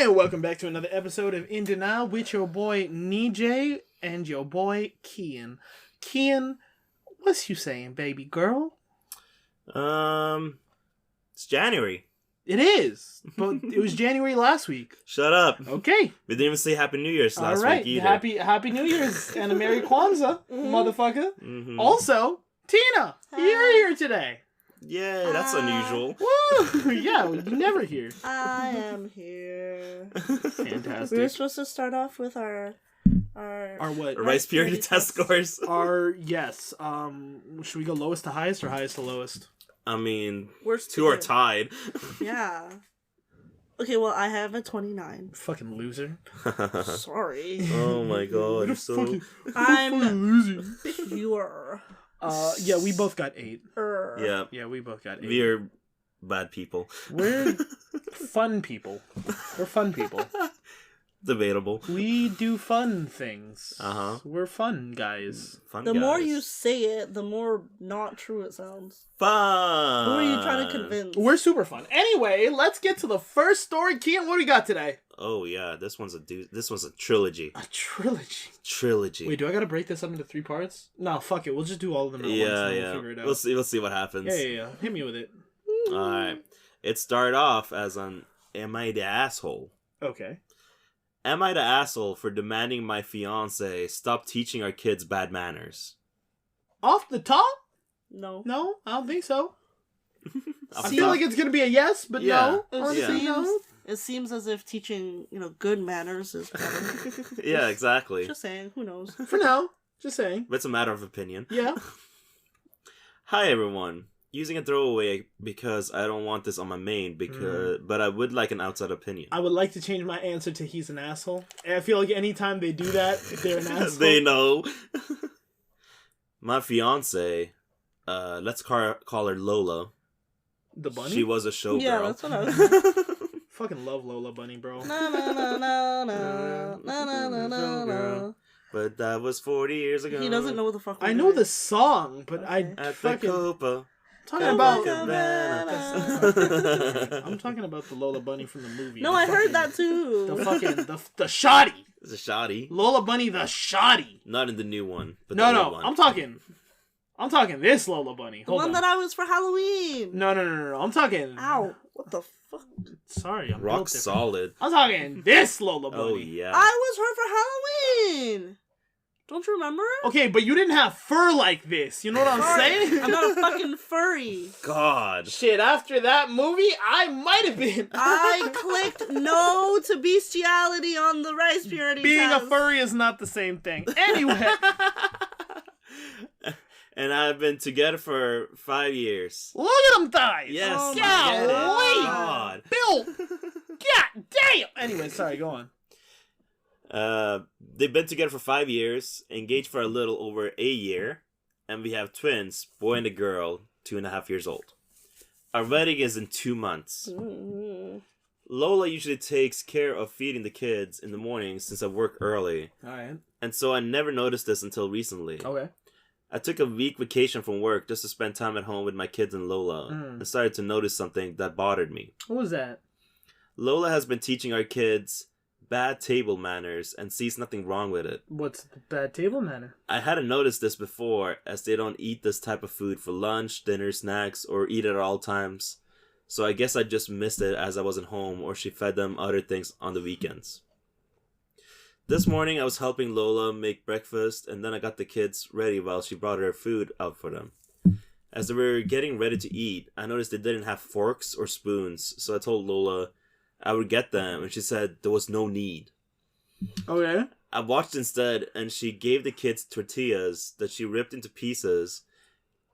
And welcome back to another episode of In Denial with your boy Nejay and your boy Kiyan. Kiyan, what's you saying, baby girl? It's January. It is, but it was January last week. Shut up. Okay. We didn't even say Happy New Year's last week either. Happy New Year's and a Merry Kwanzaa, motherfucker. Mm-hmm. Also, Tina, you're here today. Yeah, that's unusual. Woo! Yeah, you never hear. I am here. Fantastic. We were supposed to start off with our what? Rice Purity test scores. Yes. Should we go lowest to highest or highest to lowest? I mean, Worst two are tied. Yeah. Okay, well, I have a 29. Fucking loser. Sorry. Oh my god, you're so... I'm loser. pure. Yeah, we both got 8. Yeah, we both got 8. we're bad people. We're fun people. We're fun people. Debatable. We do fun things. Uh-huh. We're fun guys. Fun The guys. more you say it, the more not true it sounds. Fun! Who are you trying to convince? We're super fun. Anyway, let's get to the first story. Kiyan, what do we got today? Oh yeah, this one's a trilogy. A trilogy. Trilogy. Wait, do I gotta break this up into 3 parts? No, fuck it. We'll just do all of them at once and we'll figure it out. We'll see what happens. Yeah. Hit me with it. Alright. It started off as an Am I the Asshole? Okay. Am I the asshole for demanding my fiance stop teaching our kids bad manners? Off the top? No. No, I don't think so. I Off feel top? like it's gonna be a yes, but Yeah. no. Honestly, no. It seems as if teaching, good manners is better. Yeah, exactly. Just saying, who knows? For now, just saying. But it's a matter of opinion. Yeah. Hi everyone. Using a throwaway because I don't want this on my main, but I would like an outside opinion. I would like to change my answer to he's an asshole. And I feel like anytime they do that, they're an asshole. They know. My fiance, let's call her Lola. The bunny? She was a showgirl. Yeah, that's what I was... Fucking love Lola Bunny, bro. Na na na na na na na na na na. But that was 40 years ago. He doesn't know what the fuck. I know the song, but I At fucking... the Copa. Talking about... Cabana. I'm talking about the Lola Bunny from the movie. No, The I heard fucking- that too. The fucking... The shoddy. It's a shoddy. Lola Bunny the shoddy. Not in the new one, but No, the old one. I'm talking this Lola Bunny. The Hold one on. that I was for Halloween. No. I'm talking... Ow. What the fuck? Sorry, I'm Rock built different. solid. I'm talking this Lola Bunny. Oh yeah. I was her for Halloween. Don't you remember? Okay, but you didn't have fur like this. You know what I'm saying? I'm not a fucking furry. God. Shit, after that movie, I might have been. I clicked no to bestiality on the rice purity Being test. a furry is not the same thing. Anyway. And I've been together for 5 years. Look at them thighs. Yes. Oh my get it. God. God. Bill. God damn. Anyway, sorry, go on. They've been together for 5 years, engaged for a little over a year, and we have twins, boy and a girl, 2.5 years old. Our wedding is in 2 months. Mm-hmm. Lola usually takes care of feeding the kids in the morning since I work early, Alright. and so I never noticed this until recently. Okay. I took a week vacation from work just to spend time at home with my kids and Lola, and started to notice something that bothered me. What was that? Lola has been teaching our kids bad table manners and sees nothing wrong with it. What's the bad table manner? I hadn't noticed this before, as they don't eat this type of food for lunch, dinner, snacks, or eat at all times. So I guess I just missed it as I wasn't home, or she fed them other things on the weekends. This morning I was helping Lola make breakfast, and then I got the kids ready while she brought her food out for them. As they were getting ready to eat, I noticed they didn't have forks or spoons, so I told Lola I would get them, and she said there was no need. Okay. I watched instead, and she gave the kids tortillas that she ripped into pieces,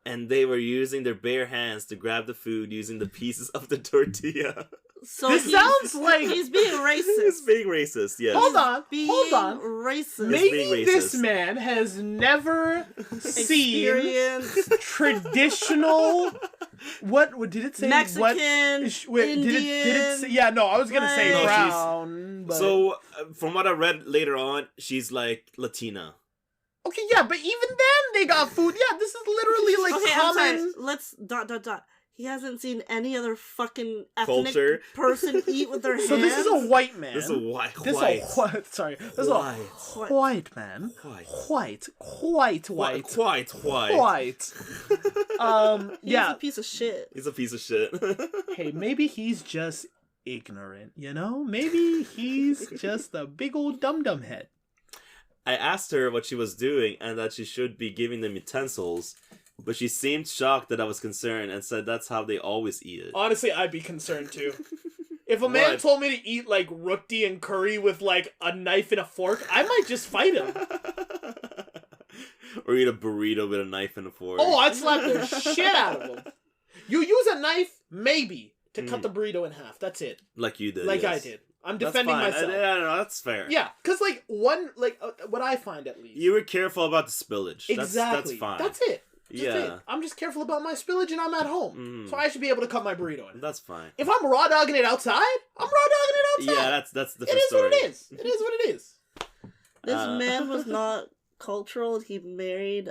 and they were using their bare hands to grab the food using the pieces of the tortilla. So This sounds like... he's being racist. He's being racist, yes. Hold on. Being Maybe racist. being this racist. man has never seen Experience. traditional... What did it say? Mexican, What, wait, did it say? Yeah, no, I was gonna say No, brown. But... So, from what I read later on, she's like Latina. Okay, yeah, but even then they got food. Yeah, this is literally like Okay, I'm common. sorry. Let's ... He hasn't seen any other fucking ethnic Culture. person eat with their hands. So this is a white man. This is a white. This is a white. Sorry. This is a white man. White. Quite white. Quite white. White. He's Yeah. a piece of shit. He's a piece of shit. Hey, maybe he's just ignorant, you know? Maybe he's just a big old dum-dum head. I asked her what she was doing and that she should be giving them utensils, but she seemed shocked that I was concerned and said that's how they always eat it. Honestly, I'd be concerned too. If a man told me to eat like roti and curry with like a knife and a fork, I might just fight him. Or eat a burrito with a knife and a fork. Oh, I'd slap the shit out of him. You use a knife, maybe, to cut the burrito in half. That's it. Like you did. Like yes. I did. I'm defending myself. No, that's fair. Yeah, because like what I find at least. You were careful about the spillage. Exactly. That's fine. That's it. Just yeah. it. I'm just careful about my spillage and I'm at home. So I should be able to cut my burrito in. That's fine. If I'm raw dogging it outside, I'm raw dogging it outside. Yeah, that's the It is story. what it is. It is what it is. This man was not cultural. He married.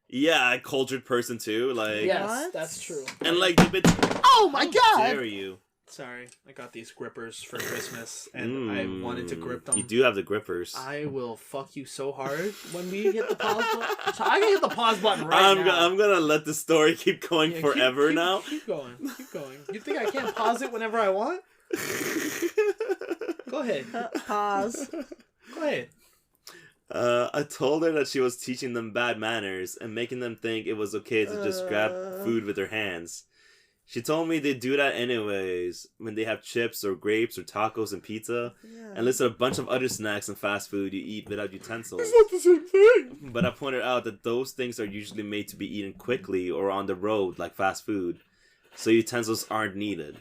Yeah, a cultured person too. Like Yes, What? that's true. And like the bit. Oh my How god! dare you? Sorry, I got these grippers for Christmas, and I wanted to grip them. You do have the grippers. I will fuck you so hard when we hit the pause button. So I can hit the pause button right now. I'm gonna let the story keep going Yeah, forever now. Keep going. Keep going. You think I can't pause it whenever I want? Go ahead. Pause. Go ahead. I told her that she was teaching them bad manners and making them think it was okay to just grab food with their hands. She told me they do that anyways when they have chips or grapes or tacos and pizza, and listed a bunch of other snacks and fast food you eat without utensils. It's not the same thing. But I pointed out that those things are usually made to be eaten quickly or on the road like fast food, so utensils aren't needed.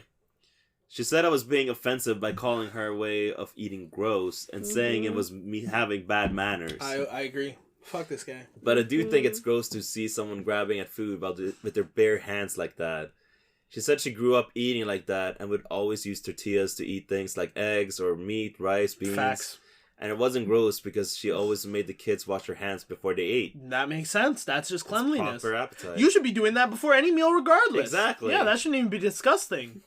She said I was being offensive by calling her way of eating gross and saying it was me having bad manners. I agree. Fuck this guy. But I do think it's gross to see someone grabbing at food with their bare hands like that. She said she grew up eating like that and would always use tortillas to eat things like eggs or meat, rice, beans. Facts. And it wasn't gross because she always made the kids wash their hands before they ate. That makes sense. That's just cleanliness. Proper appetite. You should be doing that before any meal regardless. Exactly. Yeah, that shouldn't even be disgusting.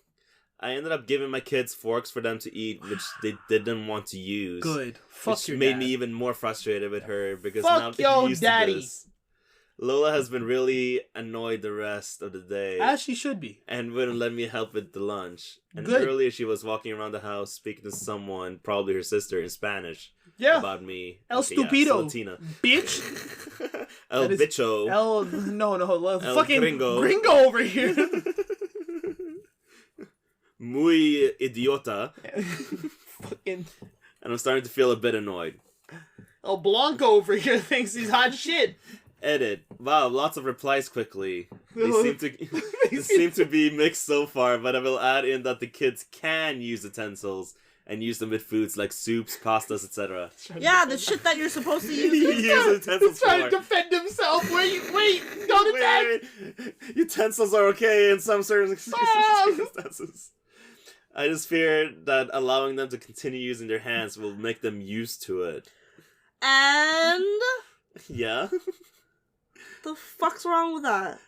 I ended up giving my kids forks for them to eat, which they didn't want to use. Good. Fuck which your made dad. me even more frustrated with her because Fuck now yo they're used daddy. to this. Lola has been really annoyed the rest of the day. As she should be. And wouldn't let me help with the lunch. And Good. earlier she was walking around the house speaking to someone, probably her sister, in Spanish. Yeah. About me. El Okay, yeah, stupido. Latina. Bitch. El That is bicho. No, fucking gringo. over here. Muy idiota. Fucking And I'm starting to feel a bit annoyed. El Blanco over here thinks he's hot shit. Edit. Wow, lots of replies quickly. They seem to be mixed so far, but I will add in that the kids can use utensils and use them with foods like soups, pastas, etc. Yeah, the shit that you're supposed to use. Use utensils He's trying for. to defend himself. Wait, don't attack. Wait. Utensils are okay in some circumstances. I just fear that allowing them to continue using their hands will make them used to it. And Yeah? the fuck's wrong with that?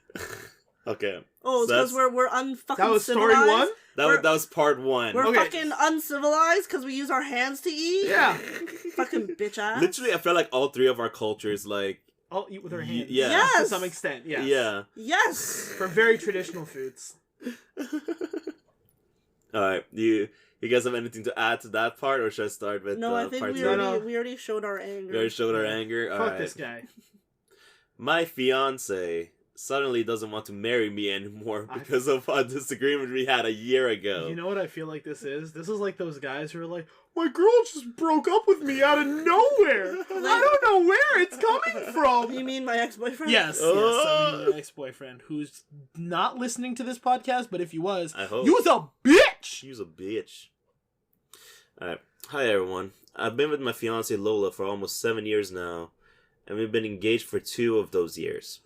Okay. Oh, it's So because that's- we're unfucking That was story civilized? one? That was part one. We're Okay. fucking uncivilized because we use our hands to eat? Yeah. Fucking bitch ass. Literally, I feel like all three of our cultures, like... I'll eat with her hands. yeah. Yes. To some extent, yeah. Yeah. Yes. For very traditional foods. Alright, you guys have anything to add to that part, or should I start with No, I think part we two? already showed our anger. We already showed our anger? Fuck Alright. this guy. My fiance suddenly doesn't want to marry me anymore because of a disagreement we had a year ago. You know what I feel like this is? This is like those guys who are like, my girl just broke up with me out of nowhere. I don't know where it's coming from. You mean my ex-boyfriend? Yes, I mean your ex-boyfriend who's not listening to this podcast, but if he was, I hope. you's a bitch! She's a bitch. Alright. Hi, everyone. I've been with my fiance Lola for almost 7 years now, and we've been engaged for 2 of those years.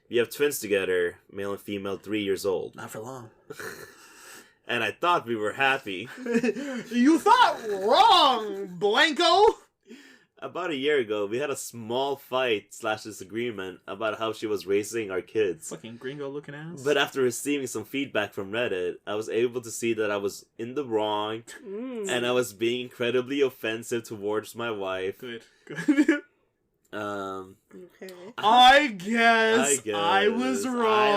We have twins together, male and female, 3 years old. Not for long. And I thought we were happy. You thought wrong, Blanco! About a year ago, we had a small fight / disagreement about how she was raising our kids. Fucking gringo looking ass. But after receiving some feedback from Reddit, I was able to see that I was in the wrong, and I was being incredibly offensive towards my wife. Good. Okay. I guess I was wrong. I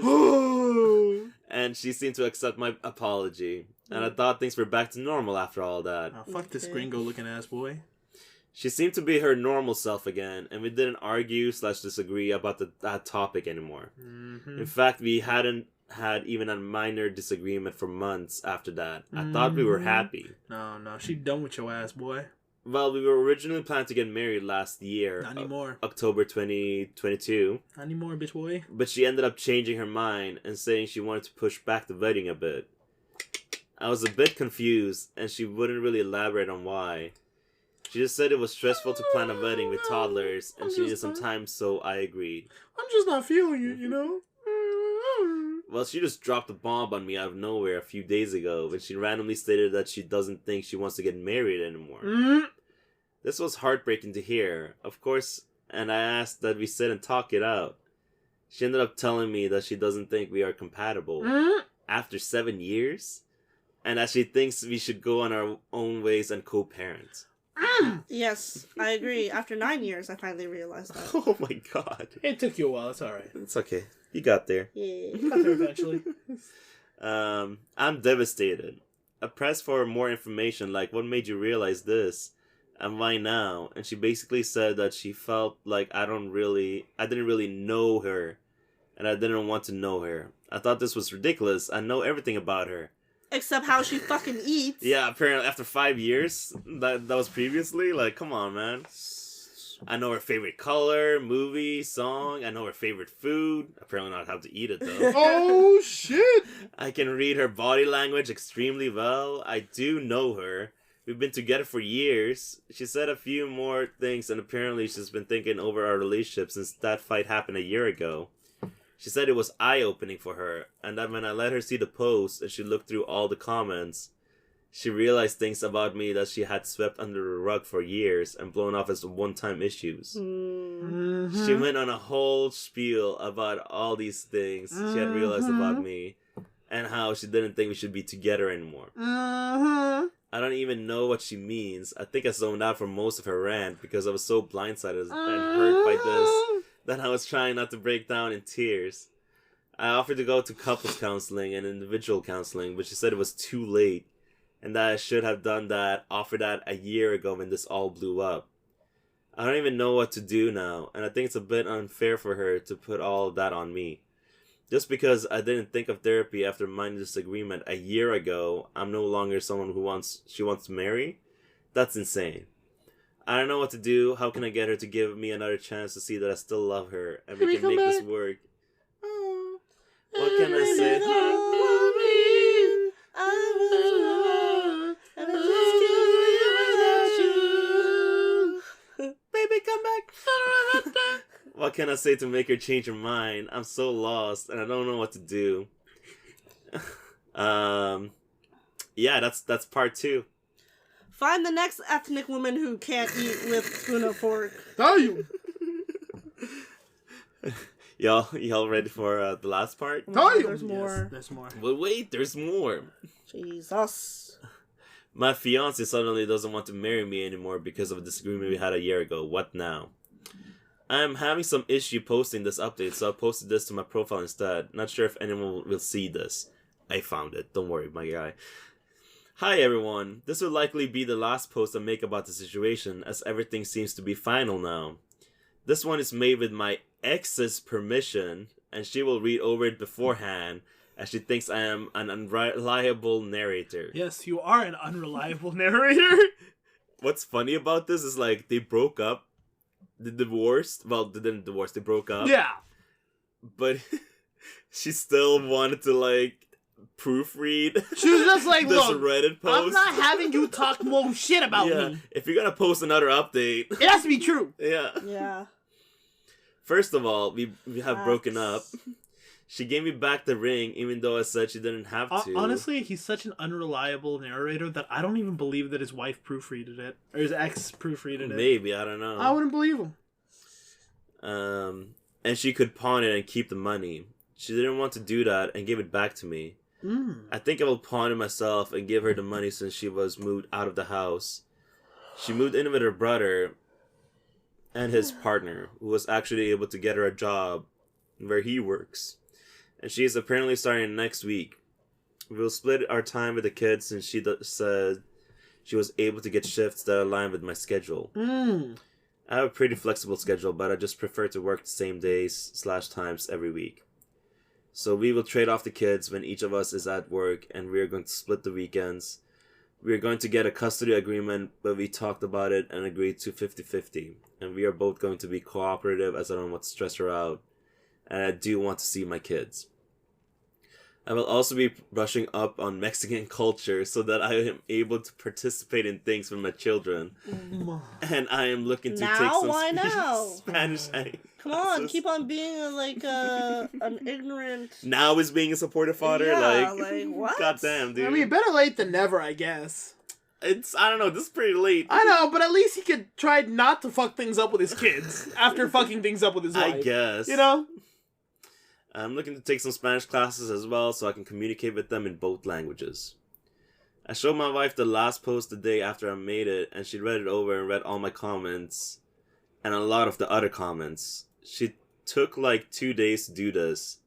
apologize. And she seemed to accept my apology. And I thought things were back to normal after all that. Oh, fuck this gringo looking ass boy. She seemed to be her normal self again, and we didn't argue / disagree about that topic anymore. Mm-hmm. In fact, we hadn't had even a minor disagreement for months after that. I thought we were happy. No, she done with your ass, boy. Well, we were originally planning to get married last year. Not anymore. October 2022. Not anymore, bitch boy. But she ended up changing her mind and saying she wanted to push back the wedding a bit. I was a bit confused, and she wouldn't really elaborate on why. She just said it was stressful to plan a wedding with toddlers, and she needed some time, so I agreed. I'm just not feeling it, you know? Well, she just dropped a bomb on me out of nowhere a few days ago when she randomly stated that she doesn't think she wants to get married anymore. This was heartbreaking to hear, of course, and I asked that we sit and talk it out. She ended up telling me that she doesn't think we are compatible. After 7 years? And that she thinks we should go on our own ways and co-parent. Yes, I agree. After 9 years, I finally realized that. Oh my god. It took you a while, it's alright. It's okay. You got there. Yeah. Got there eventually. I'm devastated. I pressed for more information, like what made you realize this? And why now? And she basically said that she felt like I didn't really know her. And I didn't want to know her. I thought this was ridiculous. I know everything about her. Except how she fucking eats. Yeah, apparently after 5 years, that was previously, like, come on, man. I know her favorite color, movie, song. I know her favorite food. Apparently not how to eat it, though. Oh, shit! I can read her body language extremely well. I do know her. We've been together for years. She said a few more things, and apparently she's been thinking over our relationship since that fight happened a year ago. She said it was eye-opening for her, and that when I let her see the post and she looked through all the comments, she realized things about me that she had swept under the rug for years and blown off as one-time issues. She went on a whole spiel about all these things she had realized about me, and how she didn't think we should be together anymore. I don't even know what she means. I think I zoned out for most of her rant because I was so blindsided and hurt by this that I was trying not to break down in tears. I offered to go to couples counseling and individual counseling, but she said it was too late, and that I should have offered that a year ago when this all blew up. I don't even know what to do now, and I think it's a bit unfair for her to put all of that on me. Just because I didn't think of therapy after a minor disagreement a year ago, I'm no longer someone she wants to marry? That's insane. I don't know what to do. How can I get her to give me another chance to see that I still love her and we can make this work? What can I say? Baby, come back. What can I say to make her change her mind? I'm so lost and I don't know what to do. Yeah, that's part 2. Find the next ethnic woman who can't eat with spoon or fork. Tell you. Y'all ready for the last part? Tell you. There's more. Yes, there's more. But wait, there's more. Jesus. My fiance suddenly doesn't want to marry me anymore because of a disagreement we had a year ago. What now? I'm having some issue posting this update, so I posted this to my profile instead. Not sure if anyone will see this. I found it. Don't worry, my guy. Hi everyone. This will likely be the last post I make about the situation, as everything seems to be final now. This one is made with my ex's permission, and she will read over it beforehand, as she thinks I am an unreliable narrator. Yes, you are an unreliable narrator. What's funny about this is, like, they broke up. They divorced. Well, they didn't divorce, they broke up. Yeah. But she still wanted to, like, proofread. She was just like, this look, Reddit post. I'm not having you talk more shit about me. If you're gonna post another update, it has to be true. Yeah. First of all, we have broken up. She gave me back the ring, even though I said she didn't have to. Honestly, he's such an unreliable narrator that I don't even believe that his wife proofreaded it. Or his ex proofreaded it. Maybe, I don't know. I wouldn't believe him. And she could pawn it and keep the money. She didn't want to do that and gave it back to me. I think I will pawn it myself and give her the money since she was moved out of the house. She moved in with her brother and his partner, who was actually able to get her a job where he works. And she is apparently starting next week. We'll split our time with the kids since she said she was able to get shifts that align with my schedule. I have a pretty flexible schedule, but I just prefer to work the same days/times every week. So we will trade off the kids when each of us is at work, and we are going to split the weekends. We are going to get a custody agreement, but we talked about it and agreed to 50-50. And we are both going to be cooperative as I don't want to stress her out. And I do want to see my kids. I will also be brushing up on Mexican culture so that I am able to participate in things with my children. And I am looking to take some Spanish. Come on, keep on being an ignorant. Now is being a supportive father. Yeah, like what? Goddamn, dude. I mean, better late than never, I guess. I don't know, this is pretty late. I know, but at least he could try not to fuck things up with his kids after fucking things up with his wife. I guess. You know? I'm looking to take some Spanish classes as well so I can communicate with them in both languages. I showed my wife the last post the day after I made it, and she read it over and read all my comments and a lot of the other comments. She took like 2 days to do this.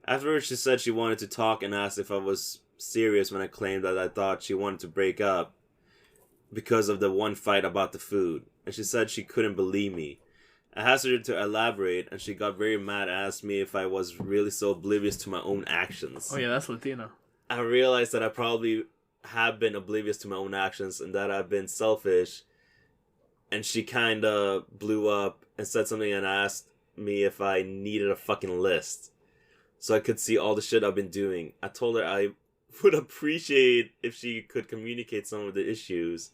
Afterwards, she said she wanted to talk and asked if I was serious when I claimed that I thought she wanted to break up because of the one fight about the food. And she said she couldn't believe me. I asked her to elaborate, and she got very mad and asked me if I was really so oblivious to my own actions. Oh yeah, that's Latino. I realized that I probably have been oblivious to my own actions and that I've been selfish. And she kind of blew up and said something and asked me if I needed a fucking list so I could see all the shit I've been doing. I told her I would appreciate if she could communicate some of the issues.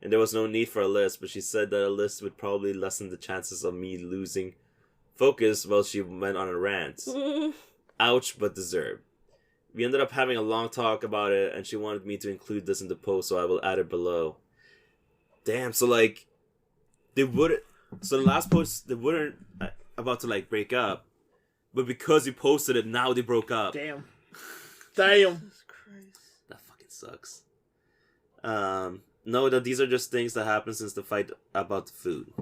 And there was no need for a list, but she said that a list would probably lessen the chances of me losing focus while she went on a rant. Ouch, but deserved. We ended up having a long talk about it, and she wanted me to include this in the post, so I will add it below. Damn, so like, they wouldn't... So the last post, they weren't about to like break up, but because you posted it, now they broke up. Damn. Jesus Christ. That fucking sucks. Know that these are just things that happened since the fight about the food.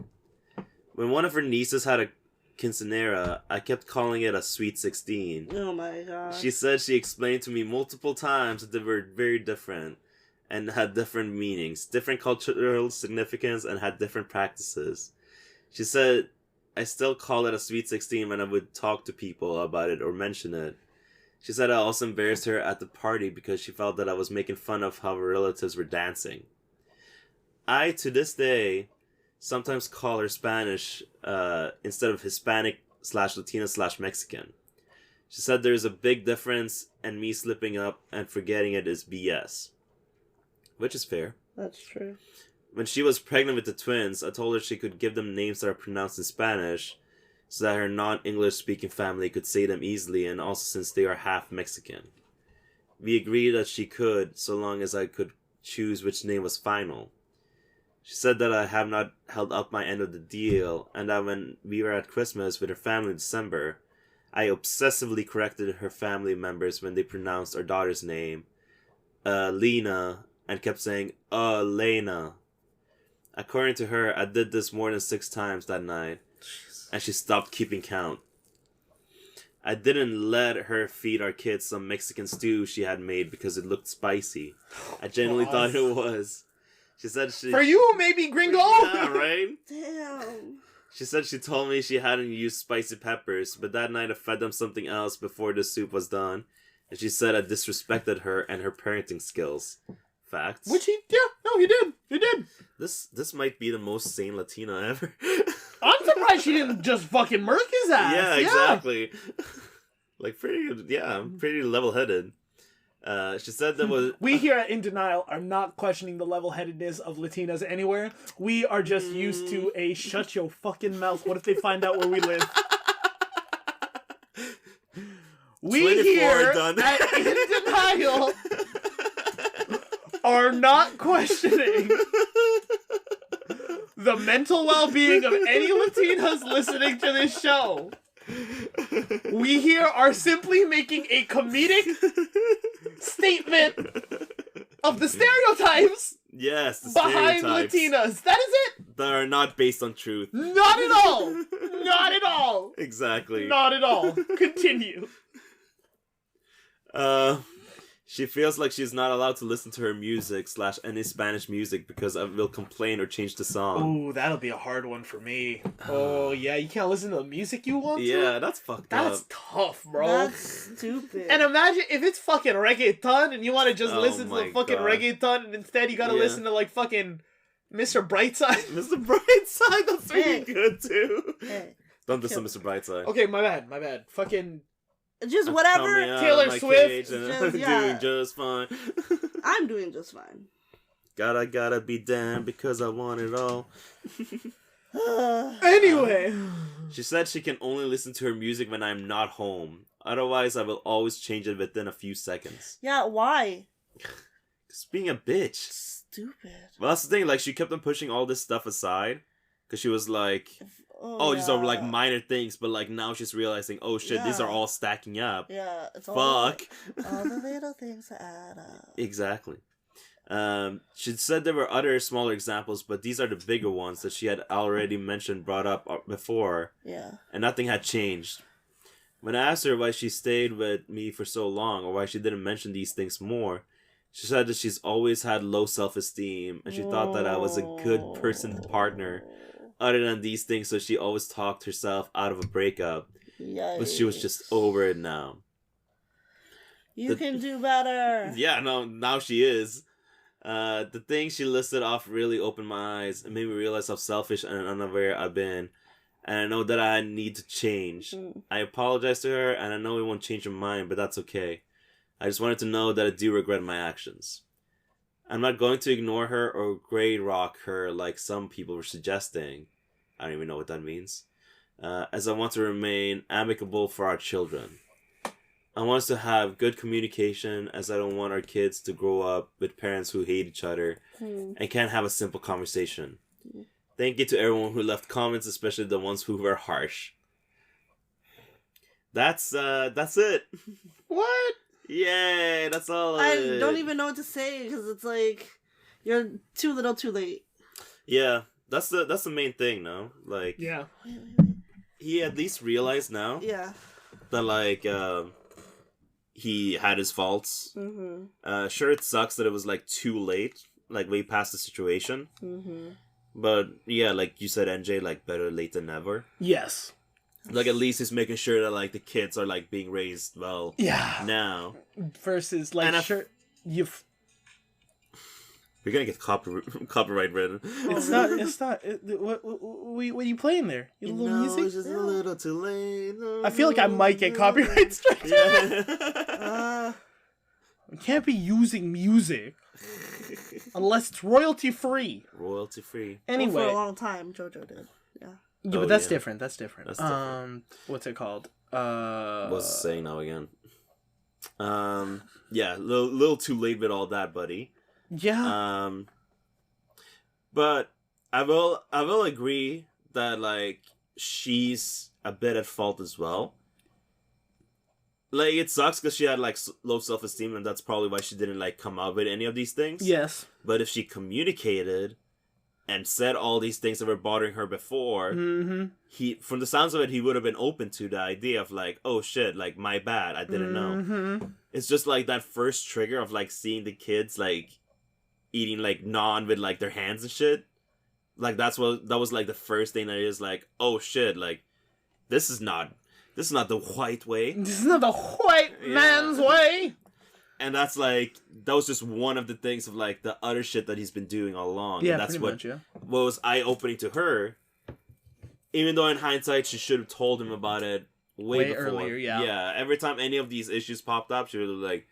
When one of her nieces had a quinceanera, I kept calling it a sweet 16. Oh my god. She said she explained to me multiple times that they were very different and had different meanings, different cultural significance, and had different practices. She said, I still call it a sweet 16 when I would talk to people about it or mention it. She said I also embarrassed her at the party because she felt that I was making fun of how her relatives were dancing. I, to this day, sometimes call her Spanish instead of Hispanic/Latina/Mexican. She said there is a big difference and me slipping up and forgetting it is BS. Which is fair. That's true. When she was pregnant with the twins, I told her she could give them names that are pronounced in Spanish so that her non-English speaking family could say them easily, and also since they are half Mexican. We agreed that she could, so long as I could choose which name was final. She said that I have not held up my end of the deal, and that when we were at Christmas with her family in December, I obsessively corrected her family members when they pronounced our daughter's name, Lena, and kept saying, Lena. According to her, I did this more than 6 times that night, and she stopped keeping count. I didn't let her feed our kids some Mexican stew she had made because it looked spicy. I genuinely thought it was. She said she... For you, maybe, gringo! Yeah, right? Damn. She said she told me she hadn't used spicy peppers, but that night I fed them something else before the soup was done, and she said I disrespected her and her parenting skills. Facts. Which he did. This might be the most sane Latina ever. I'm surprised she didn't just fucking murk his ass. Yeah, exactly. Pretty level-headed. She said that was... We here at In Denial are not questioning the level-headedness of Latinas anywhere. We are just used to a shut your fucking mouth. What if they find out where we live? We 24 here done. at In Denial are not questioning the mental well-being of any Latinas listening to this show. We here are simply making a comedic statement of the stereotypes Yes, the behind stereotypes Latinas. That is it. that are not based on truth. Not at all. Not at all. Exactly. Not at all. Continue. She feels like she's not allowed to listen to her music / any Spanish music because I will complain or change the song. Ooh, that'll be a hard one for me. Oh, yeah, you can't listen to the music you want to? Yeah, that's fucked That's up. tough, bro. That's stupid. And imagine if it's fucking reggaeton and you want to just Oh listen to the my fucking God. reggaeton and instead you gotta Yeah. listen to like fucking Mr. Brightside. Mr. Brightside, that's really Hey. good too. Hey, Don't listen to Mr. Brightside. Okay, my bad. Fucking just Tell whatever. me out Taylor of my Swift, cage and just- I'm yeah. doing just fine. I'm doing just fine. Gotta be damned because I want it all. anyway. She said she can only listen to her music when I'm not home. Otherwise, I will always change it within a few seconds. Yeah, why? Just being a bitch. Stupid. Well, that's the thing. Like, she kept on pushing all this stuff aside. Because she was like, oh, these are like minor things. But like now she's realizing, oh shit, these are Yeah. all stacking up. Yeah, it's all Fuck. all the little things that add up. Exactly. She said there were other smaller examples, but these are the bigger ones that she had already brought up before. Yeah. And nothing had changed. When I asked her why she stayed with me for so long, or why she didn't mention these things more, she said that she's always had low self-esteem, and she thought that I was a good person partner, other than these things, so she always talked herself out of a breakup. Yikes. But she was just over it now. You can do better. Yeah, no, now she is. The things she listed off really opened my eyes and made me realize how selfish and unaware I've been. And I know that I need to change. I apologize to her, and I know it won't change her mind, but that's okay. I just wanted to know that I do regret my actions. I'm not going to ignore her or grey rock her like some people were suggesting. I don't even know what that means. As I want to remain amicable for our children. I want us to have good communication, as I don't want our kids to grow up with parents who hate each other and can't have a simple conversation. Thank you to everyone who left comments, especially the ones who were harsh. That's it. What? Yay, that's all. I don't even know what to say because it's like you're too little, too late. Yeah, that's the main thing, no? Like, Yeah. he at least realized now Yeah. that like he had his faults. Mm-hmm. Sure, it sucks that it was like too late, like way past the situation. Mm-hmm. But yeah, like you said, NJ, like better late than never. Yes. Like at least he's making sure that like the kids are like being raised well. Yeah. Now Versus like And sure you've we're gonna get copyright written. it's not what are you playing there? You little music? It's just a little too late. I feel like I might get copyright strike. Yeah. We can't be using music unless it's royalty free. Royalty free. Anyway, for a long time, JoJo did. Yeah. yeah, Oh, but that's yeah. different. That's different. That's different. What's it called? What's it saying now again? Yeah, little too late with all that, buddy. Yeah. But I will agree that like she's a bit at fault as well. Like it sucks because she had like low self-esteem, and that's probably why she didn't like come out with any of these things. Yes. But if she communicated and said all these things that were bothering her before, he, from the sounds of it, he would have been open to the idea of like, oh shit, like my bad, I didn't know. It's just like that first trigger of like seeing the kids like eating like naan with like their hands and shit. Like that was like the first thing that is like, oh shit, like this is not the white way. This is not the white man's way. And that's like, that was just one of the things of like the other shit that he's been doing all along. Yeah, and that's pretty much, yeah. what was eye-opening to her. Even though in hindsight she should have told him about it way before. earlier, yeah. Yeah, every time any of these issues popped up, she would be like,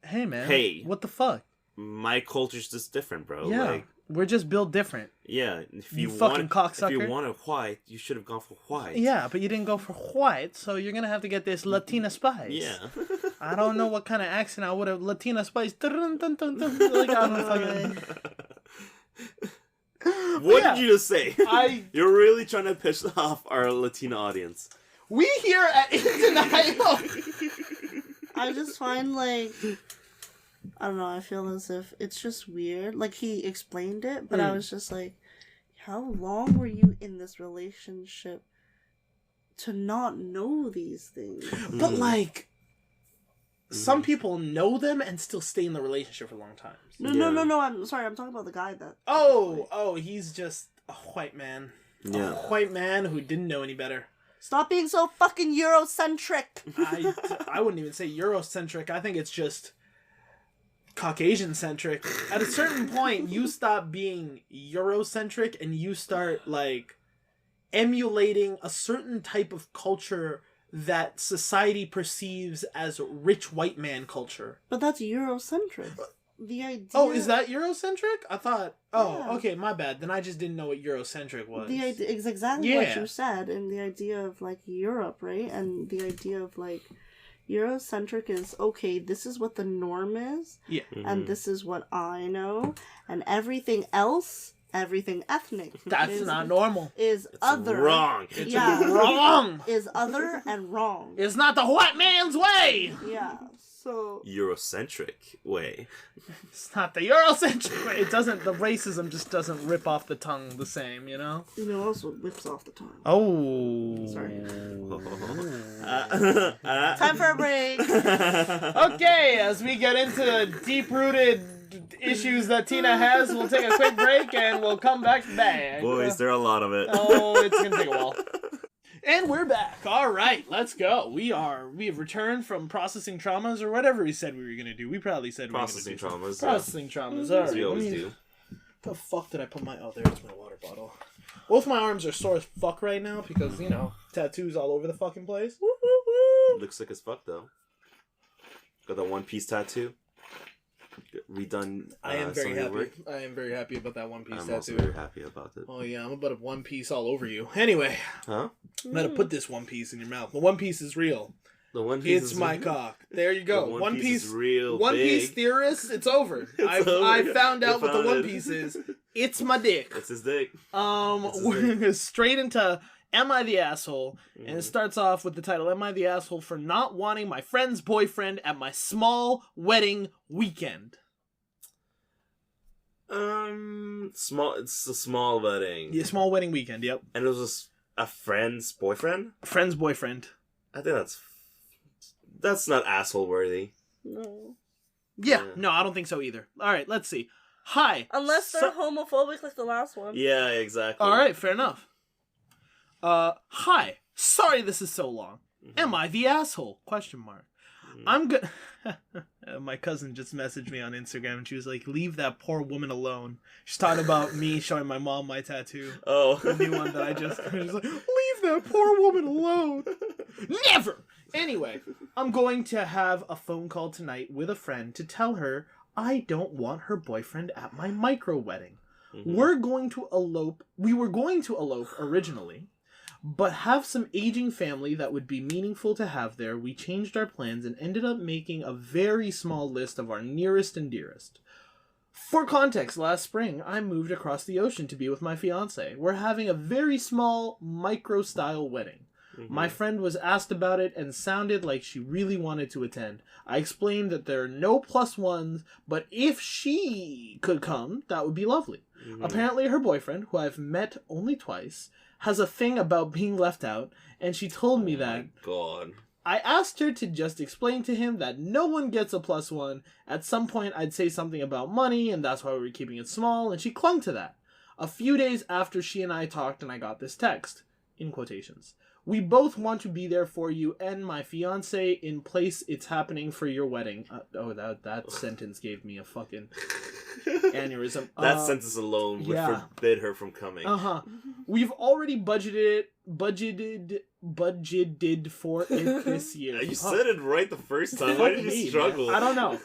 Hey man. Hey. What the fuck? my culture's just different, bro. Yeah. Like, We're just built different. Yeah, if You you fucking want, if you cocksucker. wanted white, you should have gone for white. Yeah, but you didn't go for white, so you're gonna have to get this Latina spice. Yeah. I don't know what kind of accent I would have. Latina spice. Dun, dun, dun, dun, like, I don't fucking... What Yeah. did you just say? You're really trying to piss off our Latina audience. We here at Undeniable. I just find, like, I don't know, I feel as if it's just weird. Like, he explained it, but I was just like, how long were you in this relationship to not know these things? But, like, some people know them and still stay in the relationship for long times. No, I'm sorry, I'm talking about the guy that... Oh, he's just a white man. Yeah. A white man who didn't know any better. Stop being so fucking Eurocentric! I wouldn't even say Eurocentric. I think it's just Caucasian-centric. At a certain point, you stop being Eurocentric and you start, like, emulating a certain type of culture that society perceives as rich white man culture. But that's Eurocentric. The idea... Oh, is that Eurocentric? I thought... Oh, Yeah. okay, my bad. Then I just didn't know what Eurocentric was. The idea is exactly what you said, and the idea of, like, Europe, right? And the idea of, like, Eurocentric is, okay, this is what the norm is, Yeah. and this is what I know, and everything else, everything ethnic, That's not normal. is It's other. wrong. It's Yeah. wrong. Is other and wrong. It's not the white man's way. Yeah, so... Eurocentric way. It's not the Eurocentric way. It doesn't. The racism just doesn't rip off the tongue the same, you know. You know, also whips off the tongue. Oh. Sorry. Uh, Time for a break. Okay, as we get into deep-rooted issues that Tina has, we'll take a quick break and we'll come back. Boys, there are a lot of it. Oh, it's gonna take a while. And we're back. All right, let's go. We have returned from processing traumas or whatever we said we were gonna do. We probably said Processing we were gonna do traumas. processing traumas. All As we right. always do. The fuck did I put my? Oh, there's my water bottle. Both my arms are sore as fuck right now because tattoos all over the fucking place. Looks sick as fuck though. Got that One Piece tattoo. Redone. I am very some of your happy. work. I am very happy about that One Piece I'm tattoo. also very happy about it. Oh yeah, I'm about a One Piece all over you. Anyway, Huh? I'm gonna put this One Piece in your mouth. The One Piece is real. The One Piece It's is my real. cock. There you go. The One Piece is real One big. Piece theorists, it's over. It's over. I found out They what the found One it. Piece is. It's my dick. It's his dick. We're gonna straight into Am I the Asshole? And it starts off with the title, Am I the Asshole for not wanting my friend's boyfriend at my small wedding weekend? Small. It's a small wedding. Yeah, small wedding weekend, yep. And it was a friend's boyfriend. Friend's boyfriend. I think that's not asshole worthy. No. Yeah, Yeah. no, I don't think so either. Alright, let's see. Hi. Unless they're homophobic like the last one. Yeah, exactly. Alright, fair enough. Hi. Sorry this is so long. Am I the asshole? Question mark. I'm good. My cousin just messaged me on Instagram and she was like, leave that poor woman alone. She's talking about me showing my mom my tattoo. Oh. The new one that I just... She's like, leave that poor woman alone. Never! Anyway, I'm going to have a phone call tonight with a friend to tell her I don't want her boyfriend at my micro wedding. We were going to elope originally, but have some aging family that would be meaningful to have there. We changed our plans and ended up making a very small list of our nearest and dearest. For context, last spring, I moved across the ocean to be with my fiance. We're having a very small, micro-style wedding. My friend was asked about it and sounded like she really wanted to attend. I explained that there are no plus ones, but if she could come, that would be lovely. Apparently her boyfriend, who I've met only twice, has a thing about being left out, and she told me that. My God. I asked her to just explain to him that no one gets a plus one. At some point I'd say something about money, and that's why we were keeping it small, and she clung to that. A few days after she and I talked and I got this text, in quotations. We both want to be there for you and my fiance in place it's happening for your wedding. That sentence gave me a fucking aneurysm. That sentence alone would forbid her from coming. We've already budgeted for it this year. You said it right the first time. Why did you struggle? I don't know.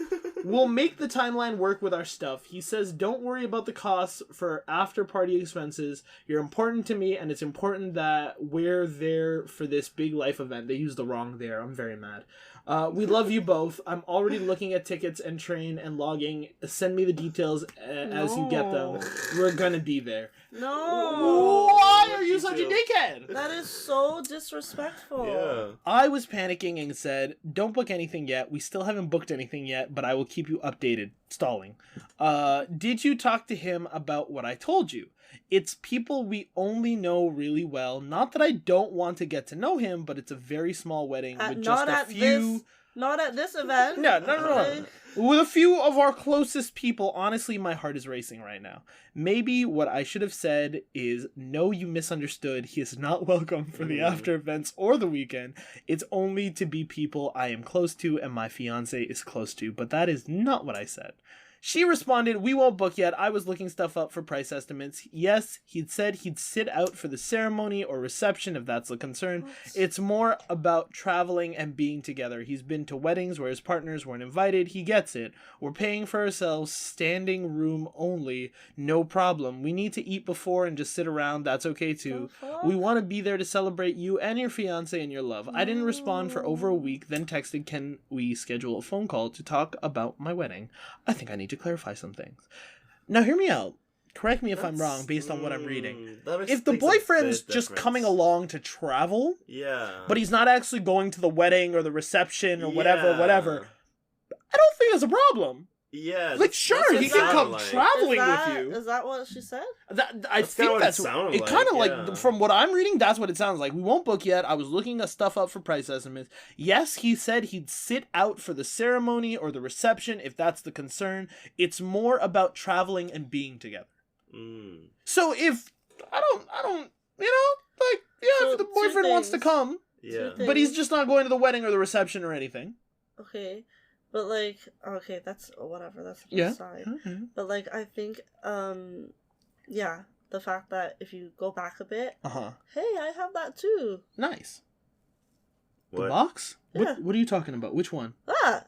We'll make the timeline work with our stuff. He says, don't worry about the costs for after-party expenses. You're important to me, and it's important that we're there for this big life event. They used the wrong there. I'm very mad. We love you both. I'm already looking at tickets and train and logging. Send me the details as you get them. We're gonna be there. No. Why are you such a dickhead? That is so disrespectful. Yeah. I was panicking and said, don't book anything yet. We still haven't booked anything yet, but I will keep you updated. Stalling. Did you talk to him about what I told you? It's people we only know really well. Not that I don't want to get to know him, but it's a very small wedding with just a few... Not at this event. No. With a few of our closest people, honestly, my heart is racing right now. Maybe what I should have said is, no, you misunderstood. He is not welcome for the after events or the weekend. It's only to be people I am close to and my fiance is close to, but that is not what I said. She responded, we won't book yet. I was looking stuff up for price estimates. Yes, he'd said he'd sit out for the ceremony or reception if that's the concern. What? It's more about traveling and being together. He's been to weddings where his partners weren't invited. He gets it. We're paying for ourselves, standing room only. No problem. We need to eat before and just sit around. That's okay too. We want to be there to celebrate you and your fiance and your love. I didn't respond for over a week, then texted, can we schedule a phone call to talk about my wedding? I think I need to clarify some things. Now hear me out. Correct me if I'm wrong based on what I'm reading. If the boyfriend's just coming along to travel, but he's not actually going to the wedding or the reception or whatever, I don't think there's a problem. Yeah. Like, sure, he can come traveling with you. Is that what she said? I think that's what it kind of like, from what I'm reading, that's what it sounds like. We won't book yet. I was looking at stuff up for price estimates. Yes, he said he'd sit out for the ceremony or the reception if that's the concern. It's more about traveling and being together. So if, I don't, you know, like, yeah, so if the boyfriend wants to come, but he's just not going to the wedding or the reception or anything. Okay. But, like, okay, that's whatever, that's the side. Mm-hmm. But, like, I think, the fact that if you go back a bit, hey, I have that too. Nice. What? The box? Yeah. What are you talking about? Which one? That.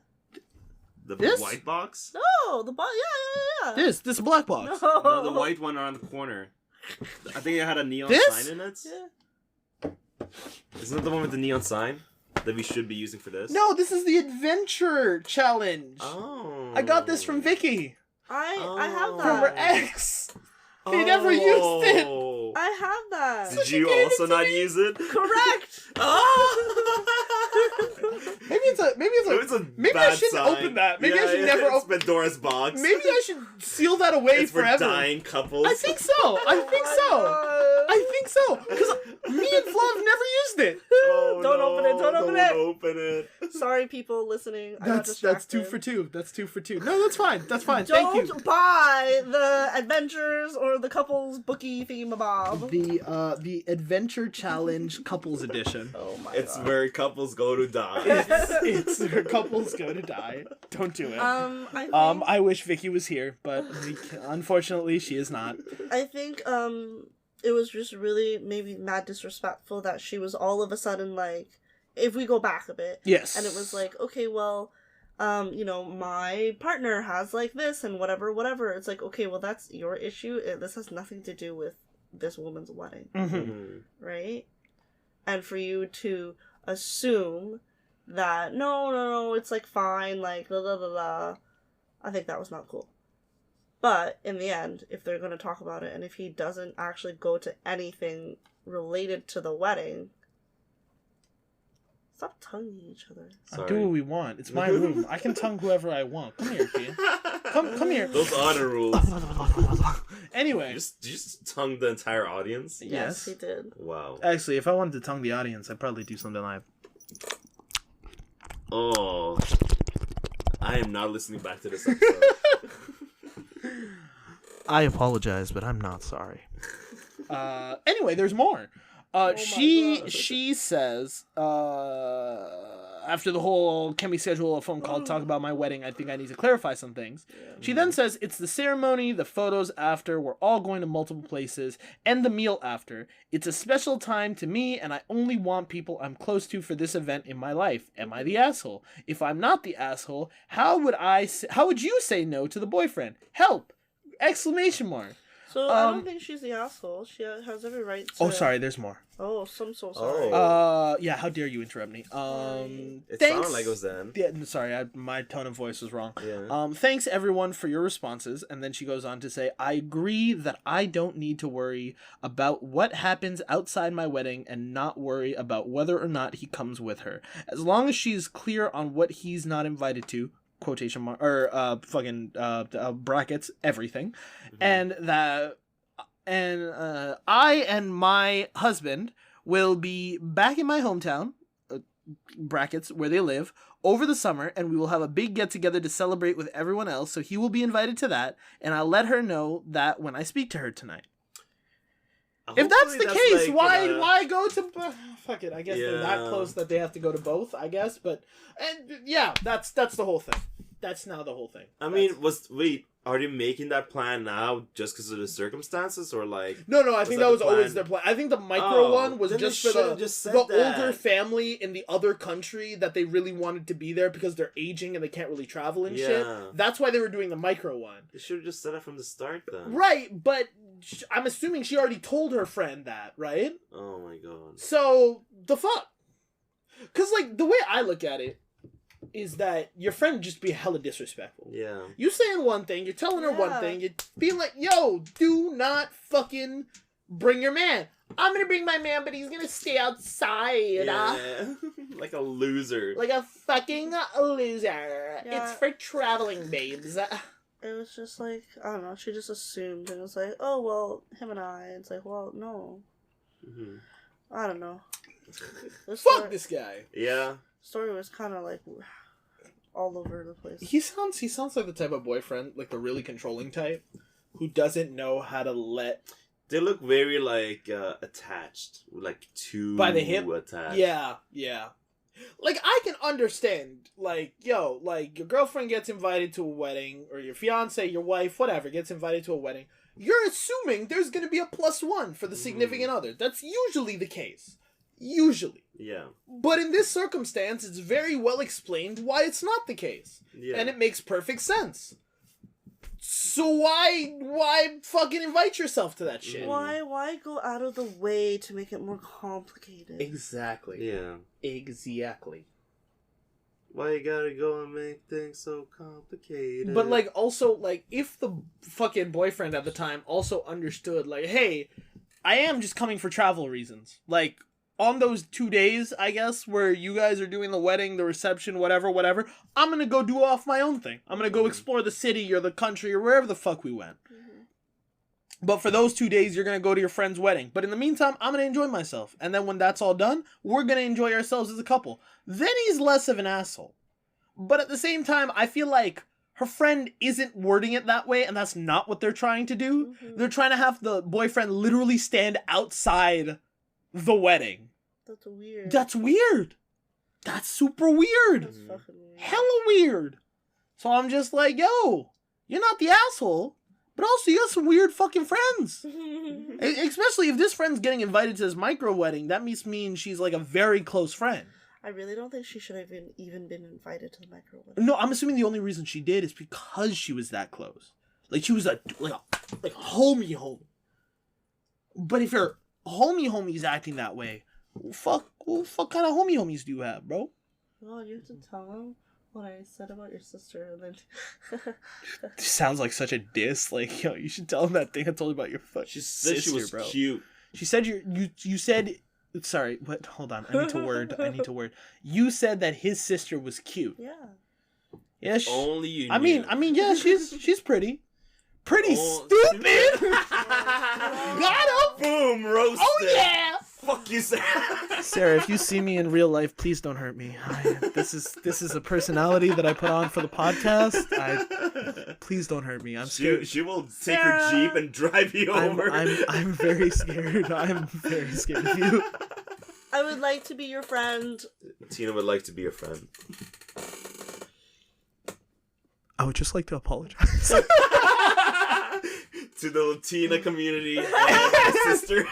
The this? White box? No, the box, yeah. This black box. No, the white one around the corner. I think it had a neon sign in it. Yeah. Isn't that the one with the neon sign? That we should be using for this? No, this is the adventure challenge. Oh. I got this from Vicky. I have that. From her ex. He never used it. I have that. Did you also not use it? Correct. Maybe I shouldn't open that. Maybe I should never open Pandora's box. Maybe I should seal that away forever. For dying couples. I think so. Because me and Flav never used it. Oh, Don't open it. Don't open it. Sorry, people listening. That's 2 for 2. That's 2 for 2. No, that's fine. Thank you. Don't buy the adventures or the couples bookie thingamabob. The adventure challenge couples edition. Oh my It's God. where couples go to die. It's where couples go to die. Don't do it. I wish Vicky was here, but unfortunately she is not. I think it was just really maybe mad disrespectful that she was all of a sudden like, if we go back a bit, yes, and it was like, okay, well, you know, my partner has like this and whatever. It's like, okay, well, that's your issue. This has nothing to do with this woman's wedding, right? And for you to assume that no, it's like fine, like la la la la, I think that was not cool. But in the end, if they're going to talk about it, and if he doesn't actually go to anything related to the wedding, stop tonguing each other. I'll do what we want. It's my room. I can tongue whoever I want. Come here, Kiyan. Come here. Those are the rules. Anyway. You just tongue the entire audience? Yes, he did. Wow. Actually, if I wanted to tongue the audience, I'd probably do something like... Oh. I am not listening back to this episode. I apologize, but I'm not sorry. Anyway, there's more. She says, after the whole, can we schedule a phone call to talk about my wedding? I think I need to clarify some things. She then says, it's the ceremony, the photos after, we're all going to multiple places, and the meal after. It's a special time to me, and I only want people I'm close to for this event in my life. Am I the asshole? If I'm not the asshole, how would you say no to the boyfriend? Help! Exclamation mark. So I don't think she's the asshole. She has every right to... Oh, sorry, there's more. Oh, I'm so sorry. Yeah, how dare you interrupt me? It Thanks. sounded like it was them. Yeah, sorry, my tone of voice was wrong. Yeah. Thanks everyone for your responses. And then she goes on to say, I agree that I don't need to worry about what happens outside my wedding and not worry about whether or not he comes with her. As long as she's clear on what he's not invited to, quotation mark, or brackets, everything, and that, and I and my husband will be back in my hometown, brackets, where they live, over the summer, and we will have a big get-together to celebrate with everyone else, so he will be invited to that, and I'll let her know that when I speak to her tonight. If that's the case, like, why go to... fuck it, I guess they're that close that they have to go to both, I guess, but... And yeah, that's the whole thing. That's now the whole thing. I mean, are they making that plan now just because of the circumstances, or like... No, I think that was always their plan. I think the micro one was just for the older family in the other country that they really wanted to be there because they're aging and they can't really travel and shit. That's why they were doing the micro one. They should have just said it from the start then. Right, but I'm assuming she already told her friend that, right? Oh my god. So, the fuck? Because, like, the way I look at it is that your friend just be hella disrespectful. Yeah. You saying one thing, you're telling her one thing, you're being like, yo, do not fucking bring your man. I'm gonna bring my man, but he's gonna stay outside. Yeah. Like a loser. Like a fucking loser. Yeah. It's for traveling, babes. It was just like, I don't know, she just assumed, and it was like, oh, well, him and I. It's like, well, no. Mm-hmm. I don't know. Fuck this guy. Yeah. Story was kind of like all over the place. He sounds like the type of boyfriend, like the really controlling type, who doesn't know how to let... They look very, like, attached. Like, too by the hip? attached. Yeah. Like, I can understand, like, yo, like, your girlfriend gets invited to a wedding, or your fiance, your wife, whatever, gets invited to a wedding. You're assuming there's gonna be a +1 for the significant other. That's usually the case. Usually. Yeah. But in this circumstance, it's very well explained why it's not the case. Yeah. And it makes perfect sense. So why fucking invite yourself to that shit? Why go out of the way to make it more complicated? Exactly. Yeah. Exactly. Why you gotta go and make things so complicated? But, like, also, like, if the fucking boyfriend at the time also understood, like, hey, I am just coming for travel reasons. Like, on those 2 days, I guess, where you guys are doing the wedding, the reception, whatever, I'm gonna go do off my own thing. I'm gonna go explore the city or the country or wherever the fuck we went. But for those 2 days, you're gonna go to your friend's wedding. But in the meantime, I'm gonna enjoy myself. And then when that's all done, we're gonna enjoy ourselves as a couple. Then he's less of an asshole. But at the same time, I feel like her friend isn't wording it that way, and that's not what they're trying to do. They're trying to have the boyfriend literally stand outside the wedding. That's weird. That's weird. That's super weird. That's fucking weird. Hella weird. So I'm just like, yo, you're not the asshole, but also you got some weird fucking friends. Especially if this friend's getting invited to this micro wedding, that means she's like a very close friend. I really don't think she should have even been invited to the micro wedding. No, I'm assuming the only reason she did is because she was that close. Like, she was like a homie. But if your homie's acting that way, what kind of homies do you have, bro? Oh, you have to tell him what I said about your sister, and then... This sounds like such a diss. Like, yo, you should tell him that thing I told you about your fucking sister, she was bro. Cute. She said you said... Sorry, what? Hold on. I need to word. You said that his sister was cute. Yeah. Yeah. Only you. I mean, yeah. She's pretty. Pretty stupid. Got him. Boom, roasted. Oh yeah. Fuck you, Sarah. Sarah, if you see me in real life, please don't hurt me. This is a personality that I put on for the podcast. Please don't hurt me. I'm scared. She will take her Jeep and drive you over. I'm very scared. I'm very scared of you. I would like to be your friend. Tina would like to be your friend. I would just like to apologize. To the Latina community and my sister.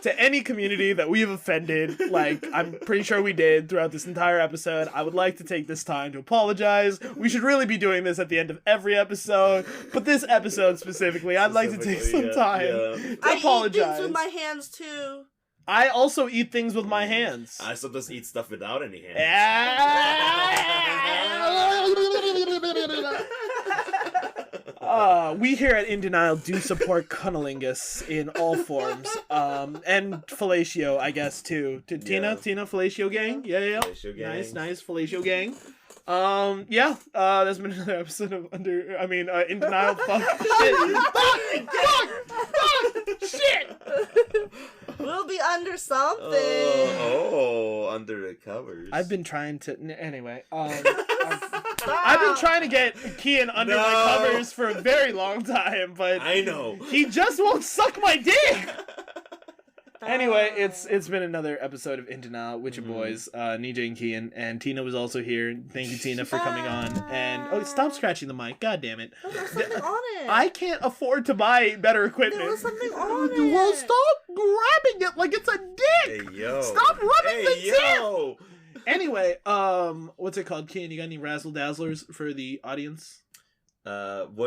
To any community that we have offended, like I'm pretty sure we did throughout this entire episode, I would like to take this time to apologize. We should really be doing this at the end of every episode, but this episode specifically, I'd like to take some time to apologize. I eat things with my hands too. I also eat things with my hands. I sometimes eat stuff without any hands. We here at In Denial do support cunnilingus in all forms, and fellatio, I guess too. Tina, fellatio gang, yeah. Fellatio gang. Nice fellatio gang. That's been another episode of In Denial. Fuck shit. We'll be under something. Under the covers. I've been trying to. Anyway, I've been trying to get Kiyan under my covers for a very long time, but I know he just won't suck my dick. Anyway, it's been another episode of In Denial with your boys, Nejay and Kiyan, and Tina was also here. Thank you, Tina, for coming on. And stop scratching the mic! God damn it! There was something on it. I can't afford to buy better equipment. There was something on it. Well, stop grabbing it like it's a dick. Hey yo! Stop rubbing the yo! tip. Anyway, what's it called, Kiyan? You got any razzle dazzlers for the audience? What